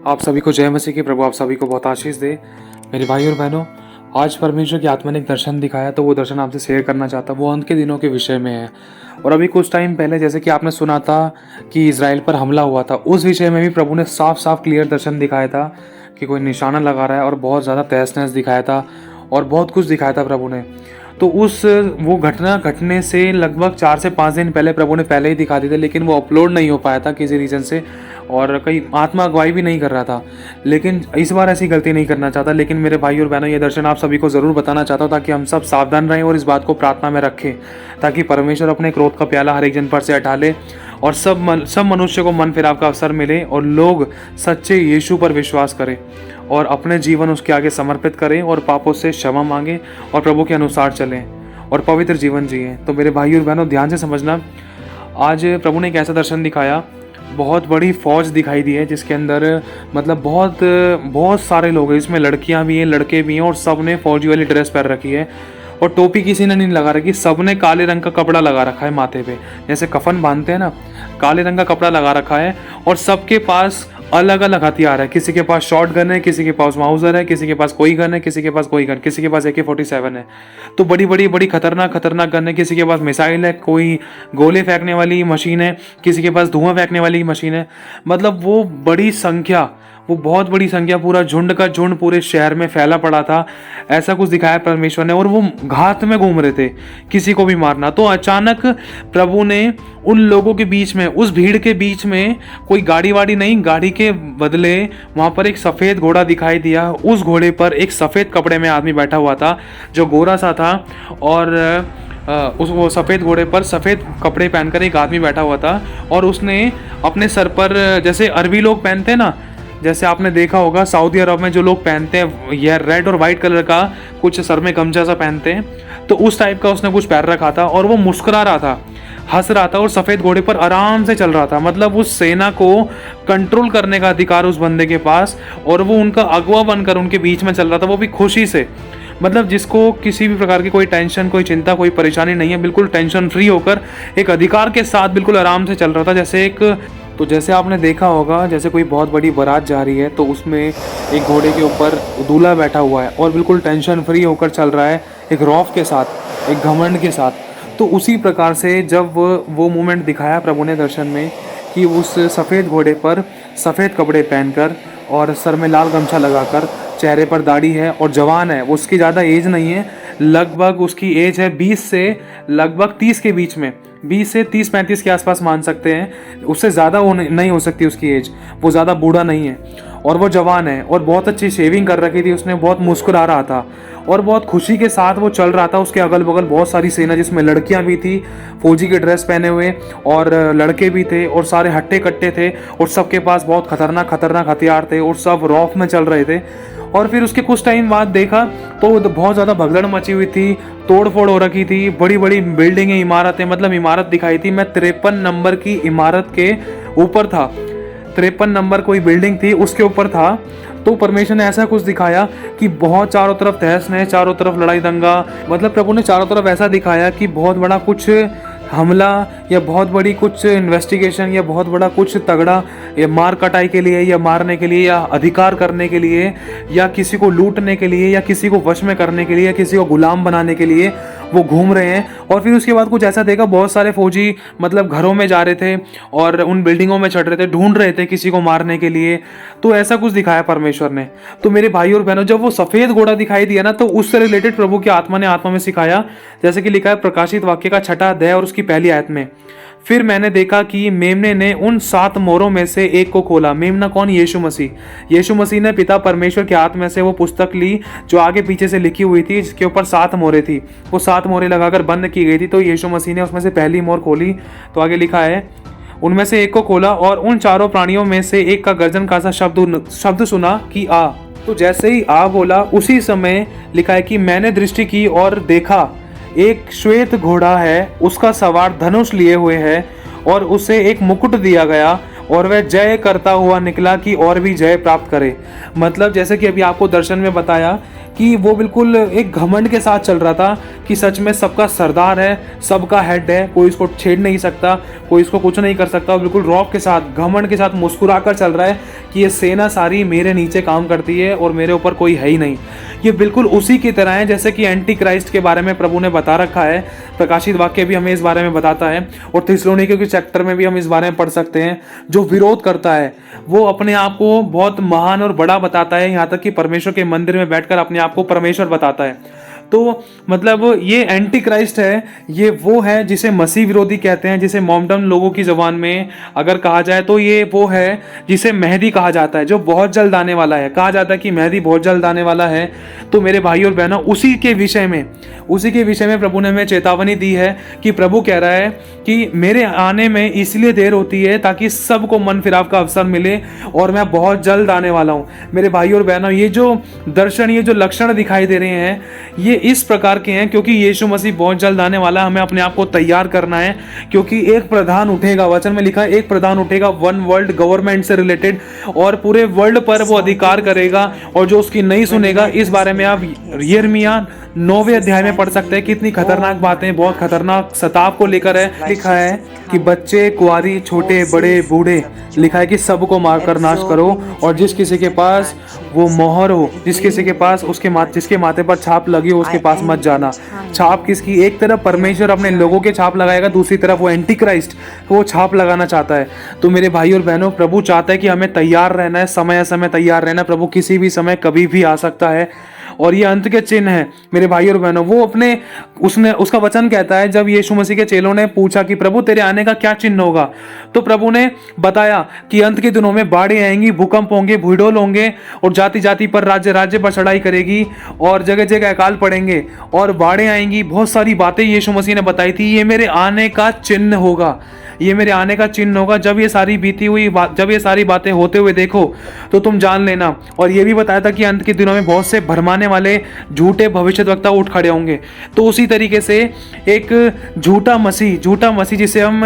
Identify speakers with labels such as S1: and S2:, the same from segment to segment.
S1: आप सभी को जय मसीह की। प्रभु आप सभी को बहुत आशीष दे। मेरे भाई और बहनों, आज परमेश्वर की आत्मा ने एक दर्शन दिखाया, तो वो दर्शन आपसे शेयर करना चाहता। वो अंत के दिनों के विषय में है। और अभी कुछ टाइम पहले जैसे कि आपने सुना था कि इज़राइल पर हमला हुआ था, उस विषय में भी प्रभु ने साफ साफ क्लियर दर्शन दिखाया था कि कोई निशाना लगा रहा है, और बहुत ज़्यादा तहस नहस दिखाया था और बहुत कुछ दिखाया था प्रभु ने। तो वो घटना घटने से लगभग 4 से 5 दिन पहले प्रभु ने पहले ही दिखा दी थी, लेकिन वो अपलोड नहीं हो पाया था किसी रीज़न से, और कई आत्मा अगुवाई भी नहीं कर रहा था। लेकिन इस बार ऐसी गलती नहीं करना चाहता। लेकिन मेरे भाई और बहनों, ये दर्शन आप सभी को ज़रूर बताना चाहता हूँ, ताकि हम सब सावधान रहें और इस बात को प्रार्थना में रखें, ताकि परमेश्वर अपने क्रोध का प्याला हर एक जन पर से हटा ले और सब मनुष्य को मन फिराव का अवसर मिले, और लोग सच्चे यीशु पर विश्वास करें और अपने जीवन उसके आगे समर्पित करें और पापों से क्षमा मांगें और प्रभु के अनुसार चलें और पवित्र जीवन जिएं। तो मेरे भाई और बहनों, ध्यान से समझना, आज प्रभु ने एक ऐसा दर्शन दिखाया, बहुत बड़ी फौज दिखाई दी है, जिसके अंदर मतलब बहुत सारे लोग हैं। इसमें लड़कियां भी हैं, लड़के भी हैं, और सब ने फौजी वाली ड्रेस पहन रखी है, और टोपी किसी ने नहीं लगा रखी। सब ने काले रंग का कपड़ा लगा रखा है माथे पे, जैसे कफन बांधते हैं ना, काले रंग का कपड़ा लगा रखा है। और सबके पास अलग अलग हथियार है। किसी के पास शॉर्ट गन है, किसी के पास माउजर है, किसी के पास कोई गन है, किसी के पास कोई गन, किसी के पास AK-47 है। तो बड़ी खतरनाक गन है। किसी के पास मिसाइल है, कोई गोले फेंकने वाली मशीन है, किसी के पास धुआं फेंकने वाली मशीन है। मतलब वो बहुत बड़ी संख्या, पूरा झुंड का झुंड पूरे शहर में फैला पड़ा था। ऐसा कुछ दिखाया परमेश्वर ने, और वो घात में घूम रहे थे, किसी को भी मारना। तो अचानक प्रभु ने उन लोगों के बीच में, उस भीड़ के बीच में, कोई गाड़ी वाड़ी नहीं, गाड़ी के बदले वहाँ पर एक सफ़ेद घोड़ा दिखाई दिया। उस घोड़े पर एक सफ़ेद कपड़े में आदमी बैठा हुआ था, जो गोरा सा था, और वो सफ़ेद घोड़े पर सफ़ेद कपड़े पहनकर एक आदमी बैठा हुआ था। और उसने अपने सर पर, जैसे अरबी लोग पहनते हैं ना, जैसे आपने देखा होगा सऊदी अरब में जो लोग पहनते हैं, यह रेड और वाइट कलर का कुछ सर में गमछा सा पहनते हैं, तो उस टाइप का उसने कुछ पहन रखा था। और वो मुस्कुरा रहा था, हंस रहा था, और सफ़ेद घोड़े पर आराम से चल रहा था। मतलब उस सेना को कंट्रोल करने का अधिकार उस बंदे के पास, और वो उनका अगुवा बनकर उनके बीच में चल रहा था, वो भी खुशी से। मतलब जिसको किसी भी प्रकार की कोई टेंशन, कोई चिंता, कोई परेशानी नहीं है, बिल्कुल टेंशन फ्री होकर एक अधिकार के साथ बिल्कुल आराम से चल रहा था। तो जैसे आपने देखा होगा, जैसे कोई बहुत बड़ी बारात जा रही है, तो उसमें एक घोड़े के ऊपर दूल्हा बैठा हुआ है और बिल्कुल टेंशन फ्री होकर चल रहा है, एक रौफ के साथ, एक घमंड के साथ। तो उसी प्रकार से जब वो मोमेंट दिखाया प्रभु ने दर्शन में, कि उस सफ़ेद घोड़े पर सफ़ेद कपड़े पहनकर और सर में लाल गमछा लगाकर, चेहरे पर दाढ़ी है और जवान है, उसकी ज़्यादा एज नहीं है, लगभग उसकी एज है 20 से लगभग 30 के बीच में, 20 से 30-35 के आसपास मान सकते हैं। उससे ज़्यादा वो नहीं हो सकती उसकी एज, वो ज़्यादा बूढ़ा नहीं है, और वो जवान है, और बहुत अच्छी शेविंग कर रखी थी उसने, बहुत मुस्कुरा रहा था और बहुत खुशी के साथ वो चल रहा था। उसके अगल बगल बहुत सारी सेना, जिसमें लड़कियां भी थी फौजी के ड्रेस पहने हुए, और लड़के भी थे, और सारे हट्टे कट्टे थे, और सबके पास बहुत खतरनाक हथियार थे, और सब रौफ में चल रहे थे। और फिर उसके कुछ टाइम बाद देखा तो बहुत ज़्यादा भगदड़ मची हुई थी, तोड़ फोड़ हो रखी थी, बड़ी बड़ी बिल्डिंगें, इमारतें, मतलब इमारत दिखाई थी। मैं 53 नंबर की इमारत के ऊपर था, 53 नंबर कोई बिल्डिंग थी, उसके ऊपर था। तो परमेश्वर ने ऐसा कुछ दिखाया कि बहुत चारों तरफ तहस नहस, चारों तरफ लड़ाई दंगा। मतलब प्रभु ने चारों तरफ ऐसा दिखाया कि बहुत बड़ा कुछ हमला, या बहुत बड़ी कुछ इन्वेस्टिगेशन, या बहुत बड़ा कुछ तगड़ा, या मार कटाई के लिए, या मारने के लिए, या अधिकार करने के लिए, या किसी को लूटने के लिए, या किसी को वश में करने के लिए, या किसी को गुलाम बनाने के लिए वो घूम रहे हैं। और फिर उसके बाद कुछ ऐसा देखा, बहुत सारे फौजी मतलब घरों में जा रहे थे और उन बिल्डिंगों में चढ़ रहे थे, ढूंढ रहे थे किसी को मारने के लिए। तो ऐसा कुछ दिखाया परमेश्वर ने। तो मेरे भाई और बहनों, जब वो सफ़ेद घोड़ा दिखाई दिया ना, तो उससे रिलेटेड प्रभु की आत्मा ने आत्मा में सिखाया, जैसे कि लिखा है प्रकाशित वाक्य का 6 अध्याय और उसकी पहली आयत में, फिर मैंने देखा कि मेमने ने उन 7 मोहरों में से एक को खोला। मेमना कौन? यीशु मसीह ने पिता परमेश्वर के हाथ में से वो पुस्तक ली, जो आगे पीछे से लिखी हुई थी, जिसके ऊपर 7 मोहरें थी। वो 7 मोहरें लगाकर बंद की गई थी। तो यीशु मसीह ने उसमें से पहली मोहर खोली, तो आगे लिखा है, उनमें से एक को खोला, और उन चारों प्राणियों में से एक का गर्जन का सा शब्द सुना कि आ। तो जैसे ही आ बोला, उसी समय लिखा है कि मैंने दृष्टि की और देखा, एक श्वेत घोड़ा है, उसका सवार धनुष लिए हुए है, और उसे एक मुकुट दिया गया, और वह जय करता हुआ निकला कि और भी जय प्राप्त करे। मतलब जैसे कि अभी आपको दर्शन में बताया कि वो बिल्कुल एक घमंड के साथ चल रहा था कि सच में सबका सरदार है, सबका हेड है, कोई इसको छेड़ नहीं सकता, कोई इसको कुछ नहीं कर सकता। बिल्कुल रौब के साथ, घमंड के साथ मुस्कुरा कर चल रहा है कि ये सेना सारी मेरे नीचे काम करती है और मेरे ऊपर कोई है ही नहीं। ये बिल्कुल उसी की तरह है जैसे कि एंटी क्राइस्ट के बारे में प्रभु ने बता रखा है। प्रकाशित वाक्य भी हमें इस बारे में बताता है और थिस्सलुनीके के चैप्टर में भी हम इस बारे में पढ़ सकते हैं। जो विरोध करता है वो अपने आप को बहुत महान और बड़ा बताता है, यहाँ तक कि परमेश्वर के मंदिर में बैठकर अपने आप को परमेश्वर बताता है। तो मतलब ये एंटी क्राइस्ट है, ये वो है जिसे मसीह विरोधी कहते हैं, जिसे मोमडन लोगों की ज़बान में अगर कहा जाए तो ये वो है जिसे मेहदी कहा जाता है, जो बहुत जल्द आने वाला है। कहा जाता है कि मेहदी बहुत जल्द आने वाला है। तो मेरे भाई और बहनों, उसी के विषय में प्रभु ने हमें चेतावनी दी है कि प्रभु कह रहा है कि मेरे आने में इसलिए देर होती है ताकि सबको मन फिराव का अवसर मिले और मैं बहुत जल्द आने वाला हूँ। मेरे भाई और बहनों, ये जो दर्शन, ये जो लक्षण दिखाई दे रहे हैं, ये इस प्रकार के हैं क्योंकि यीशु मसीह बहुत जल्द आने वाला है। हमें अपने आप को तैयार करना है क्योंकि एक प्रधान उठेगा, वचन में लिखा है एक प्रधान उठेगा वन वर्ल्ड गवर्नमेंट से रिलेटेड, और पूरे वर्ल्ड पर वो अधिकार करेगा और जो उसकी नहीं सुनेगा। इस बारे में आप यिर्मयाह 9वें अध्याय में पढ़ सकते हैं। कितनी खतरनाक बातें, बहुत खतरनाक सताव को लेकर है। लिखा है कि बच्चे, कुआरी, छोटे, बड़े, बूढ़े, लिखा है कि सबको मारकर नाश करो, और जिस किसी के पास वो मोहर हो, जिस किसी के पास जिसके माथे पर छाप लगी हो उसके पास मत जाना। छाप किसकी? एक तरफ परमेश्वर अपने लोगों के छाप लगाएगा, दूसरी तरफ वो एंटी क्राइस्ट वो छाप लगाना चाहता है। तो मेरे भाई और बहनों, प्रभु चाहता है कि हमें तैयार रहना है, समय समय तैयार रहना है। प्रभु किसी भी समय कभी भी आ सकता है और ये अंत के चिन्ह है मेरे भाई और बहनों। वो उसका वचन कहता है, जब यीशु मसीह के चेलों ने पूछा कि प्रभु तेरे आने का क्या चिन्ह होगा, तो प्रभु ने बताया कि अंत के दिनों में बाढ़ें आएंगी, भूकंप होंगे, भूडोल होंगे, और जाति जाति पर, राज्य राज्य पर चढ़ाई करेगी, और जगह जगह अकाल पड़ेंगे और बाढ़ें आएंगी। बहुत सारी बातें यीशु मसीह ने बताई थी। ये मेरे आने का चिन्ह होगा, ये मेरे आने का चिन्ह होगा। जब ये सारी बातें होते हुए देखो तो तुम जान लेना। और ये भी बताया था कि अंत के दिनों में बहुत से भरमाने वाले झूठे भविष्यद्वक्ता उठ खड़े होंगे। तो उसी तरीके से एक झूठा मसीह जिसे हम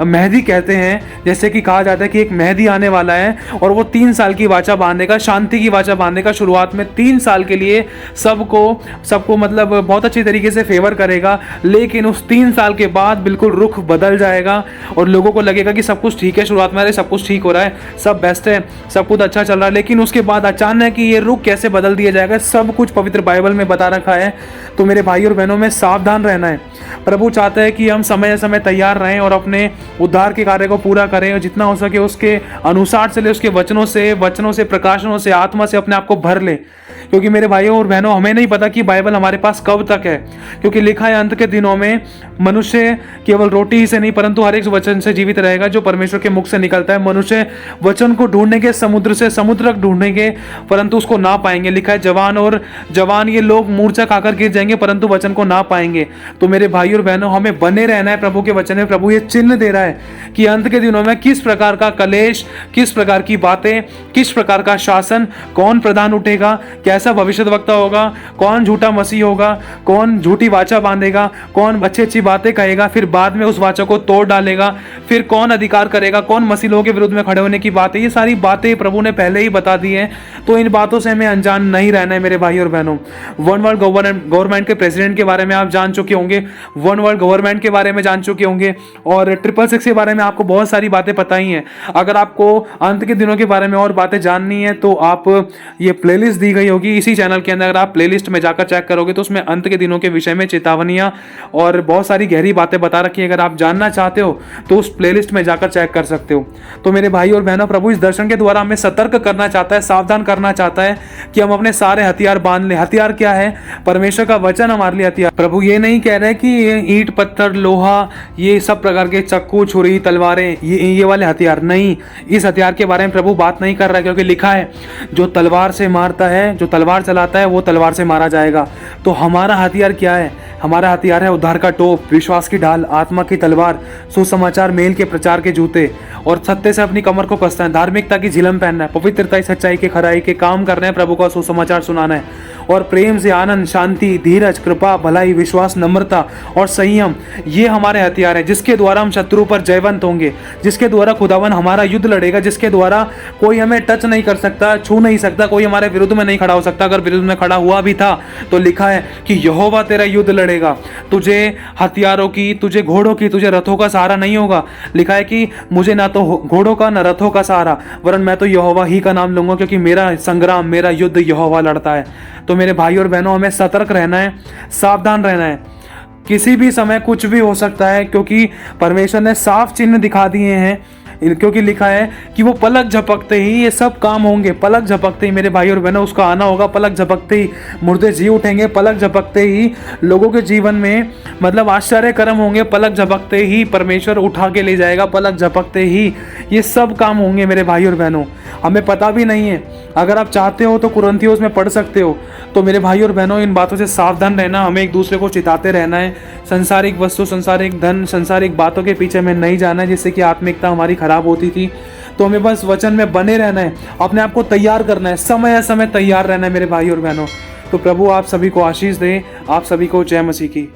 S1: मेहदी कहते हैं, जैसे कि कहा जाता है कि एक मेहदी आने वाला है और वो 3 साल की वाचा बांधेगा, शांति की वाचा बांधेगा। शुरुआत में 3 साल के लिए सबको मतलब बहुत अच्छी तरीके से फेवर करेगा, लेकिन उस 3 साल के बाद बिल्कुल रुख बदल जाएगा और लोगों को लगेगा कि सब कुछ ठीक है, शुरुआत में सब कुछ ठीक हो रहा है, सब बेस्ट है, सब कुछ अच्छा चल रहा है, लेकिन उसके बाद अचानक ये रुख कैसे बदल दिया जाएगा, सब कुछ पवित्र बाइबल में बता रखा है। तो मेरे भाई और बहनों, में सावधान रहना है। प्रभु चाहता है कि हम समय समय तैयार रहें और अपने उद्धार के कार्य को पूरा करें, और जितना हो सके उसके अनुसार चले, उसके वचनों से, प्रकाशनों से, आत्मा से अपने आप को भर ले। क्योंकि मेरे भाइयों और बहनों, हमें नहीं पता कि बाइबल हमारे पास कब तक है, क्योंकि लिखा है अंत के दिनों में मनुष्य केवल रोटी ही से नहीं परंतु हर एक वचन से जीवित रहेगा जो परमेश्वर के मुख से निकलता है। मनुष्य वचन को ढूंढेंगे, समुद्र से समुद्र तक ढूंढेंगे, परंतु उसको ना पाएंगे। लिखा है जवान ये लोग मूर्छा खाकर गिर जाएंगे परंतु वचन को ना पाएंगे। तो मेरे भाई और बहनों, हमें बने रहना है प्रभु के वचन में। प्रभु ये चिन्ह दे रहा है कि अंत के दिनों में किस प्रकार का कलेश, किस प्रकार की बातें, किस प्रकार का शासन, कौन प्रधान उठेगा, कैसा भविष्यद्वक्ता होगा, कौन झूठा मसीह होगा, कौन झूठी वाचा बांधेगा, कौन अच्छी बातें कहेगा, फिर बाद में उस वाचा को तोड़ डालेगा, फिर कौन अधिकार करेगा, कौन मसीह लोगों के विरुद्ध में खड़े होने की बातें, ये सारी बातें प्रभु ने पहले ही बता दी हैं। तो इन बातों से हमें अनजान नहीं रहना है मेरे भाई और बहनों। वन वर्ल्ड गवर्नमेंट के प्रेसिडेंट के बारे में आप जान चुके होंगे, वन वर्ल्ड गवर्नमेंट के बारे में जान चुके होंगे, और 666 के बारे में आपको बहुत सारी बातें पता ही हैं। अगर आपको अंत के दिनों के बारे में और बातें जाननी है तो आप ये प्लेलिस्ट दी गई होगी इसी चैनल के अंदर, अगर आप प्लेलिस्ट में जाकर चेक करोगे तो उसमें अंत के दिनों के विषय में चेतावनियां और बहुत सारी गहरी बातें बता रखी है। अगर आप जानना चाहते हो तो उस प्लेलिस्ट में जाकर चेक कर सकते हो। तो मेरे भाई और बहनों, प्रभु इस दर्शन के द्वारा हमें सतर्क करना चाहता है, सावधान करना चाहता है कि हम अपने सारे हथियार बांध लें। हथियार क्या है? परमेश्वर का वचन हमारे लिए हथियार। प्रभु ये नहीं कह रहे कि ईंट, पत्थर, लोहा, ये सब प्रकार के चक्कू, छुरी, तलवारें, ये वाले हथियार नहीं। इस हथियार के बारे में प्रभु बात नहीं कर रहा है, क्योंकि लिखा है जो तलवार से मारता है, जो तलवार चलाता है वो तलवार से मारा जाएगा। तो हमारा हथियार क्या है? हमारा हथियार है उद्धार का टोप, विश्वास की ढाल, आत्मा की तलवार, सुसमाचार मेल के प्रचार के जूते, और सत्य से अपनी कमर को कसना है, धार्मिकता की झिलम पहनना है, पवित्रता, सच्चाई के, खराई के काम करना है, प्रभु का सुसमाचार सुनाना है। और प्रेम से आनंद, शांति, धीरज, कृपा, भलाई, विश्वास, नम्रता और संयम, ये हमारे हथियार हैं जिसके द्वारा हम शत्रु पर जयवंत होंगे, जिसके द्वारा खुदावन हमारा युद्ध लड़ेगा, जिसके द्वारा कोई हमें टच नहीं कर सकता, छू नहीं सकता, कोई हमारे विरुद्ध में नहीं खड़ा हो सकता। अगर विरुद्ध में खड़ा हुआ भी था तो लिखा है कि यहोवा तेरा युद्ध लड़ेगा। तुझे हथियारों की, तुझे घोड़ों की, तुझे रथों का सहारा नहीं होगा। लिखा है कि मुझे ना तो घोड़ों का, ना रथों का सहारा, वरन मैं तो यहोवा ही का नाम लूंगा, क्योंकि मेरा संग्राम, मेरा युद्ध यहोवा लड़ता है। तो मेरे भाई और बहनों, हमें सतर्क रहना है, सावधान रहना है। किसी भी समय कुछ भी हो सकता है, क्योंकि परमेश्वर ने साफ चिन्ह दिखा दिए हैं, क्योंकि लिखा है कि वो पलक झपकते ही ये सब काम होंगे। पलक झपकते ही मेरे भाई और बहनों उसका आना होगा। पलक झपकते ही मुर्दे जी उठेंगे। पलक झपकते ही लोगों के जीवन में मतलब आश्चर्य कर्म होंगे। पलक झपकते ही परमेश्वर उठा के ले जाएगा। पलक झपकते ही ये सब काम होंगे मेरे भाई और बहनों। हमें पता भी नहीं है। अगर आप चाहते हो तो कुरिन्थियों में पढ़ सकते हो। तो मेरे भाई और बहनों, इन बातों से सावधान रहना, हमें एक दूसरे को चिताते रहना है। संसारिक वस्तु, संसारिक धन, संसारिक बातों के पीछे में नहीं जाना है जिससे कि आत्मिकता हमारी खराब होती थी। तो हमें बस वचन में बने रहना है, अपने आप को तैयार करना है, समय समय तैयार रहना है मेरे भाई और बहनों। तो प्रभु आप सभी को आशीष दे। आप सभी को जय मसीह की।